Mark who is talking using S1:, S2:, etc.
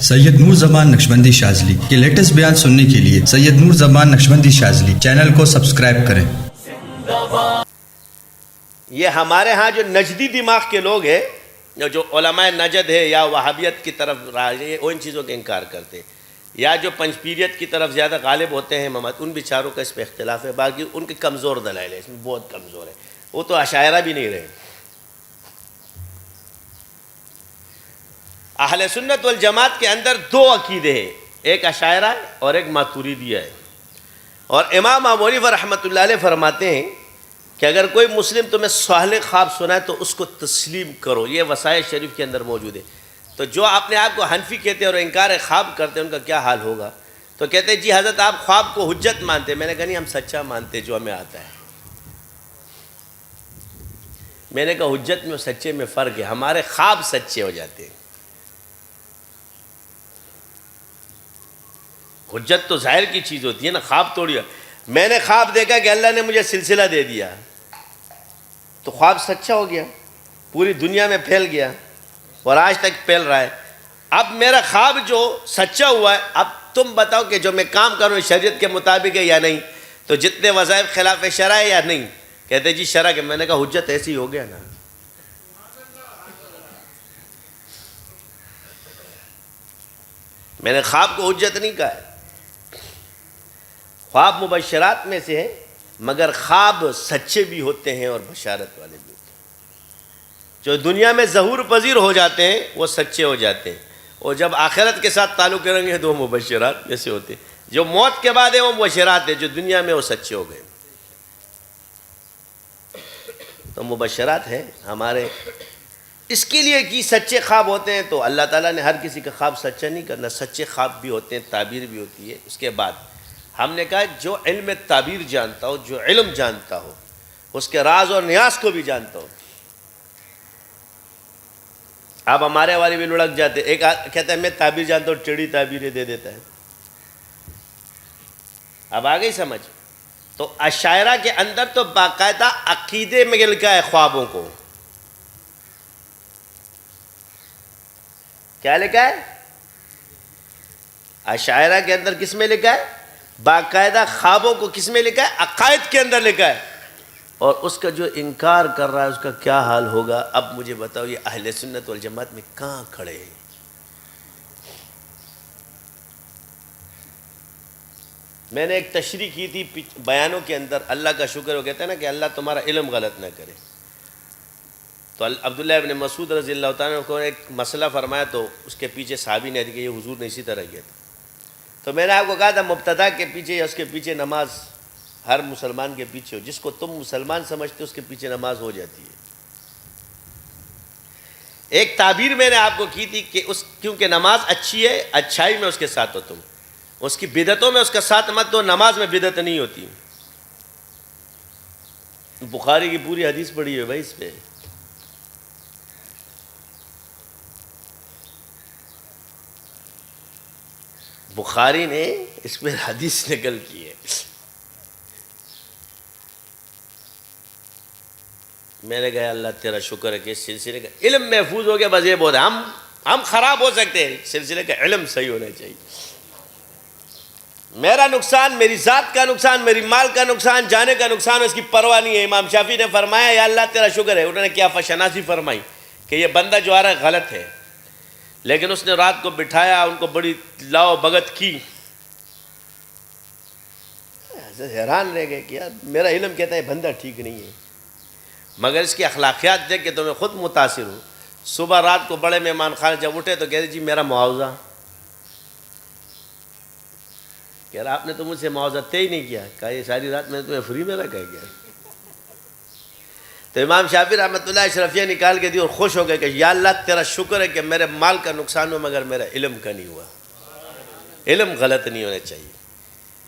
S1: سید نور زمان نقشبندی شاذلی کے لیٹسٹ بیان سننے کے لیے سید نور زمان نقشبندی شاذلی چینل کو سبسکرائب کریں۔
S2: یہ ہمارے ہاں جو نجدی دماغ کے لوگ ہیں، جو علماء نجد ہے یا وہابیت کی طرف راجع، وہ ان چیزوں کے انکار کرتے ہیں، یا جو پنجپیریت کی طرف زیادہ غالب ہوتے ہیں امامات، ان بیچاروں کا اس پہ اختلاف ہے۔ باقی ان کے کمزور دلائل ہے، اس میں بہت کمزور ہے، وہ تو اشاعرہ بھی نہیں رہے۔ اہل سنت والجماعت کے اندر دو عقیدے ہیں، ایک اشاعرہ ہے اور ایک ماتوریدیہ ہے۔ اور امام ابو حنیفہ رحمۃ اللہ علیہ فرماتے ہیں کہ اگر کوئی مسلم تمہیں صالح خواب سنائے تو اس کو تسلیم کرو، یہ وصایہ شریف کے اندر موجود ہے۔ تو جو اپنے آپ کو حنفی کہتے ہیں اور انکار خواب کرتے ہیں، ان کا کیا حال ہوگا؟ تو کہتے ہیں جی حضرت آپ خواب کو حجت مانتے ہیں۔ میں نے کہا نہیں، ہم سچا مانتے جو ہمیں آتا ہے۔ میں نے کہا حجت میں اور سچے میں فرق ہے، ہمارے خواب سچے ہو جاتے ہیں، حجت تو ظاہر کی چیز ہوتی ہے نا، خواب توڑی۔ میں نے خواب دیکھا کہ اللہ نے مجھے سلسلہ دے دیا، تو خواب سچا ہو گیا، پوری دنیا میں پھیل گیا اور آج تک پھیل رہا ہے۔ اب میرا خواب جو سچا ہوا ہے، اب تم بتاؤ کہ جو میں کام کروں شریعت کے مطابق ہے یا نہیں، تو جتنے وظائف خلاف شرع ہے یا نہیں؟ کہتے جی شرع کے۔ میں نے کہا حجت ایسی ہو گیا نا۔ میں نے خواب کو حجت نہیں کہا ہے، خواب مبشرات میں سے ہے، مگر خواب سچے بھی ہوتے ہیں اور بشارت والے بھی ہوتے ہیں۔ جو دنیا میں ظہور پذیر ہو جاتے ہیں وہ سچے ہو جاتے ہیں، اور جب آخرت کے ساتھ تعلق کریں گے تو وہ مبشرات جیسے ہوتے ہیں۔ جو موت کے بعد ہے وہ مبشرات ہے، جو دنیا میں وہ سچے ہو گئے۔ تو مبشرات ہے ہمارے، اس کے لیے کہ سچے خواب ہوتے ہیں تو اللہ تعالیٰ نے ہر کسی کا خواب سچا نہیں کرنا، سچے خواب بھی ہوتے ہیں، تعبیر بھی ہوتی ہے۔ اس کے بعد ہم نے کہا جو علم تعبیر جانتا ہو، جو علم جانتا ہو، اس کے راز اور نیاز کو بھی جانتا ہو۔ اب ہمارے والے بھی لڑک جاتے، ایک کہتا ہے میں تعبیر جانتا ہوں، ٹیڑھی تعبیریں دے دیتا ہے۔ اب آ گئی سمجھ؟ تو اشاعرہ کے اندر تو باقاعدہ عقیدے میں لکھا ہے خوابوں کو۔ کیا لکھا ہے؟ اشاعرہ کے اندر کس میں لکھا ہے؟ باقاعدہ خوابوں کو کس میں لکھا ہے؟ عقائد کے اندر لکھا ہے۔ اور اس کا جو انکار کر رہا ہے اس کا کیا حال ہوگا؟ اب مجھے بتاؤ یہ اہل سنت والجماعت میں کہاں کھڑے ہیں؟ میں نے ایک تشریح کی تھی بیانوں کے اندر، اللہ کا شکر، وہ کہتے ہیں نا کہ اللہ تمہارا علم غلط نہ کرے۔ تو عبداللہ ابن مسعود رضی اللہ تعالیٰ کو ایک مسئلہ فرمایا، تو اس کے پیچھے صحابی نے کہ یہ حضور نے اسی طرح کیا تھا۔ تو میں نے آپ کو کہا تھا مبتدا کے پیچھے یا اس کے پیچھے نماز ہر مسلمان کے پیچھے ہو، جس کو تم مسلمان سمجھتے اس کے پیچھے نماز ہو جاتی ہے۔ ایک تعبیر میں نے آپ کو کی تھی کہ کیونکہ نماز اچھی ہے، اچھائی میں اس کے ساتھ ہو، تم اس کی بدعتوں میں اس کا ساتھ مت دو، نماز میں بدعت نہیں ہوتی۔ بخاری کی پوری حدیث پڑھی ہے بھائی اس پہ۔ بخاری نے اس پہ حدیث نقل کی ہے۔ میں نے کہا اللہ تیرا شکر ہے کہ اس سلسلے کا علم محفوظ ہو گیا، بس یہ بہت ہے۔ ہم خراب ہو سکتے ہیں، سلسلے کا علم صحیح ہونا چاہیے۔ میرا نقصان، میری ذات کا نقصان، میری مال کا نقصان، جانے کا نقصان، اس کی پرواہ نہیں ہے۔ امام شافعی نے فرمایا یا اللہ تیرا شکر ہے، انہوں نے کیا شناسی فرمائی کہ یہ بندہ جو آ رہا ہے غلط ہے، لیکن اس نے رات کو بٹھایا، ان کو بڑی لاؤ بھگت کی۔ حیران رہ گئے کہ یار میرا علم کہتا ہے بندہ ٹھیک نہیں ہے، مگر اس کی اخلاقیات دیکھ کے تو میں خود متاثر ہوں۔ صبح رات کو بڑے مہمان خانے جب اٹھے تو کہتے جی میرا معاوضہ۔ کہہ رہا آپ نے تو مجھ سے معاوضہ طے ہی نہیں کیا۔ کہا یہ ساری رات میں نے تمہیں فری میں رکھا گیا۔ تو امام شافعی رحمۃ اللہ اشرفیہ نکال کے دی اور خوش ہو گئے کہ یا اللہ تیرا شکر ہے کہ میرے مال کا نقصان ہو مگر میرا علم کا نہیں ہوا۔ علم غلط نہیں ہونا چاہیے۔